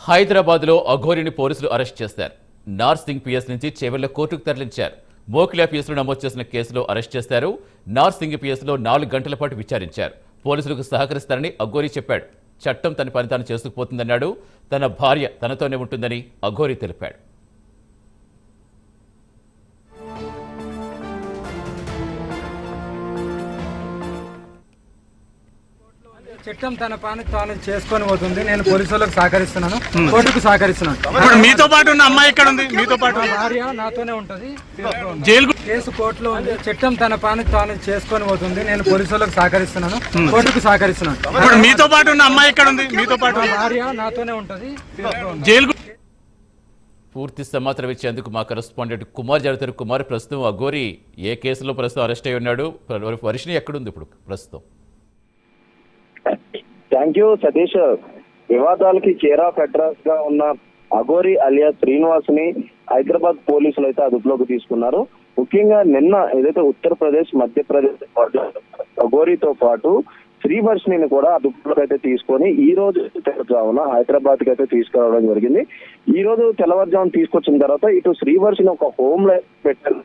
హైదరాబాద్లో అఘోరిని పోలీసులు అరెస్ట్ చేశారు. నార్సింగ్ పిఎస్ నుంచి చేవెళ్ల కోర్టుకు తరలించారు. మోకిలా పిఎస్లో నమోదు చేసిన కేసులో అరెస్ట్ చేశారు. నార్సింగ్ పిఎస్లో 4 గంటల పాటు విచారించారు. పోలీసులకు సహకరిస్తారని అఘోరి చెప్పాడు. చట్టం తన పని తాను చేసుకుపోతుందన్నాడు. తన భార్య తనతోనే ఉంటుందని అఘోరి తెలిపాడు. చట్టం తన పని తాను చేసుకొని పోతుంది. నేను పోలీసులకు సహకరిస్తున్నాను, కోర్టుకు సహకరిస్తున్నాను. ఇప్పుడు మీతో పాటు ఉన్న అమ్మాయి ఎక్కడ ఉంది? మీతో పాటు భార్య నాతోనే ఉంటది. జైలు కేసు కోర్టులో ఉంది. చట్టం తన పని తాను చేసుకొని పోతుంది. నేను పోలీసులకు సహకరిస్తున్నాను, కోర్టుకు సహకరిస్తున్నాను. ఇప్పుడు మీతో పాటు ఉన్న అమ్మాయి ఎక్కడ ఉంది? మీతో పాటు భార్య నాతోనే ఉంటది. జైలు పూర్తి సమాచారం ఇచ్చేందుకు మా కరెస్పాండెంట్ కుమార్ జరుగుతారు. కుమార్, ప్రస్తుతం అఘోరి ఏ కేసులో ప్రస్తుతం అరెస్ట్ అయి ఉన్నాడు? వర్షిణి ఎక్కడుంది ఇప్పుడు ప్రస్తుతం? Thank you Satish. వివాదాలకి కేర్ ఆఫ్ అడ్రస్ గా ఉన్న అఘోరి అలియా శ్రీనివాస్ ని హైదరాబాద్ పోలీసులు అయితే అదుపులోకి తీసుకున్నారు. ముఖ్యంగా నిన్న ఏదైతే ఉత్తరప్రదేశ్, మధ్యప్రదేశ్ అఘోరితో పాటు శ్రీవర్షిణిని కూడా అదుపులోకి అయితే తీసుకొని ఈ రోజు తెల్లవారుజామున హైదరాబాద్ కి అయితే తీసుకురావడం జరిగింది. ఈ రోజు తెల్లవారుజామున తీసుకొచ్చిన తర్వాత ఇటు శ్రీవర్షిని ఒక హోమ్ లో పెట్టారు.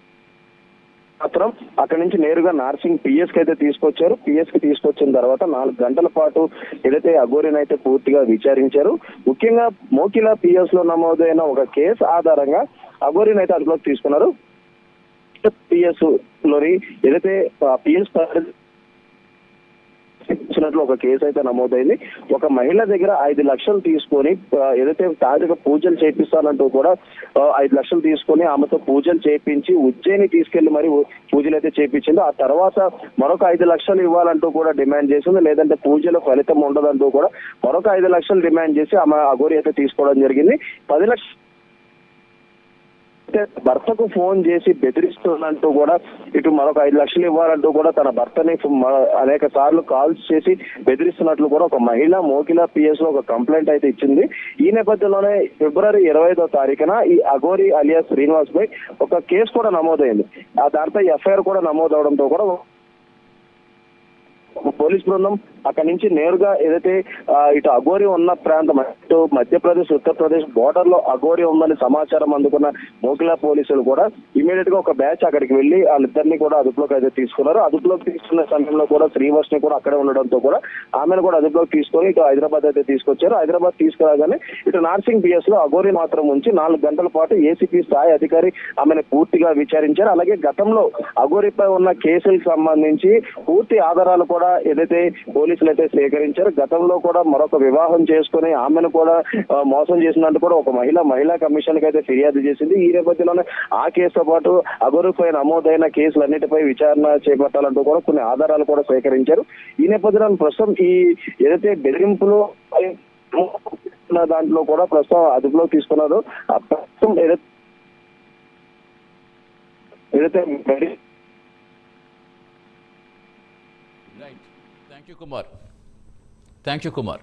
మాత్రం అక్కడి నుంచి నేరుగా నార్సింగ్ పిఎస్ కి అయితే తీసుకొచ్చారు. పిఎస్ కి తీసుకొచ్చిన తర్వాత 4 గంటల పాటు ఏదైతే అఘోరిని అయితే పూర్తిగా విచారించారు. ముఖ్యంగా మోకిలా పిఎస్ లో నమోదైన ఒక కేసు ఆధారంగా అఘోరిని అయితే అదుపులోకి తీసుకున్నారు. పిఎస్ లోని ఏదైతే పిఎస్ ఒక కేసు అయితే నమోదైంది. ఒక మహిళ దగ్గర 5 లక్షలు తీసుకొని ఏదైతే తాజాగా పూజలు చేపిస్తానంటూ కూడా 5 లక్షలు తీసుకొని ఆమెతో పూజలు చేపించి ఉజ్జయిని తీసుకెళ్లి మరి పూజలు అయితే చేపించింది. ఆ తర్వాత మరొక 5 లక్షలు ఇవ్వాలంటూ కూడా డిమాండ్ చేసింది. లేదంటే పూజలో ఫలితం ఉండదంటూ కూడా మరొక 5 లక్షలు డిమాండ్ చేసి ఆమె అఘోరి అయితే తీసుకోవడం జరిగింది. 10 లక్షలు భర్తకు ఫోన్ చేసి బెదిరిస్తున్నట్టు కూడా ఇటు మరొక 5 లక్షలు ఇవ్వాలంటూ కూడా తన భర్తని అనేక సార్లు కాల్స్ చేసి బెదిరిస్తున్నట్లు కూడా ఒక మహిళ మోకిలా పిఎస్ లో ఒక కంప్లైంట్ అయితే ఇచ్చింది. ఈ నేపథ్యంలోనే ఫిబ్రవరి 25వ తారీఖున ఈ అఘోరి అలియా శ్రీనివాస్ పై ఒక కేసు కూడా నమోదైంది. దాంతో ఎఫ్ఐఆర్ కూడా నమోదవడంతో కూడా పోలీస్ బృందం అక్కడి నుంచి నేరుగా ఏదైతే ఇటు అఘోరి ఉన్న ప్రాంతం ఇటు మధ్యప్రదేశ్, ఉత్తరప్రదేశ్ బోర్డర్ లో అఘోరి ఉందని సమాచారం అందుకున్న మోకిలా పోలీసులు కూడా ఇమీడియట్ గా ఒక బ్యాచ్ అక్కడికి వెళ్లి వాళ్ళిద్దరిని కూడా అదుపులోకి అయితే తీసుకున్నారు. అదుపులోకి తీసుకున్న సమయంలో కూడా శ్రీవర్షిని కూడా అక్కడే ఉండడంతో కూడా ఆమెను కూడా అదుపులోకి తీసుకొని ఇటు హైదరాబాద్ అయితే తీసుకొచ్చారు. హైదరాబాద్ తీసుకురాగానే ఇటు నార్సింగ్ పిఎస్ లో అఘోరి మాత్రం ఉంచి 4 గంటల పాటు ఏసీపీ స్థాయి అధికారి ఆమెను పూర్తిగా విచారించారు. అలాగే గతంలో అఘోరిపై ఉన్న కేసులకు సంబంధించి పూర్తి ఆధారాలు కూడా ఏదైతే పోలీసులు అయితే సేకరించారు. గతంలో కూడా మరొక వివాహం చేసుకుని ఆమెను కూడా మోసం చేసినట్టు కూడా ఒక మహిళా కమిషన్ కి అయితే ఫిర్యాదు చేసింది. ఈ నేపథ్యంలోనే ఆ కేసుతో పాటు అఘోరిపై నమోదైన కేసులన్నిటిపై విచారణ చేపట్టాలంటూ కూడా కొన్ని ఆధారాలు కూడా సేకరించారు. ఈ నేపథ్యంలో ప్రస్తుతం ఈ ఏదైతే బెదిరింపులు దాంట్లో కూడా ప్రస్తుతం అదుపులోకి తీసుకున్నారు. ప్రస్తుతం ఏదైతే థ్యాంక్ యూ కుమార్.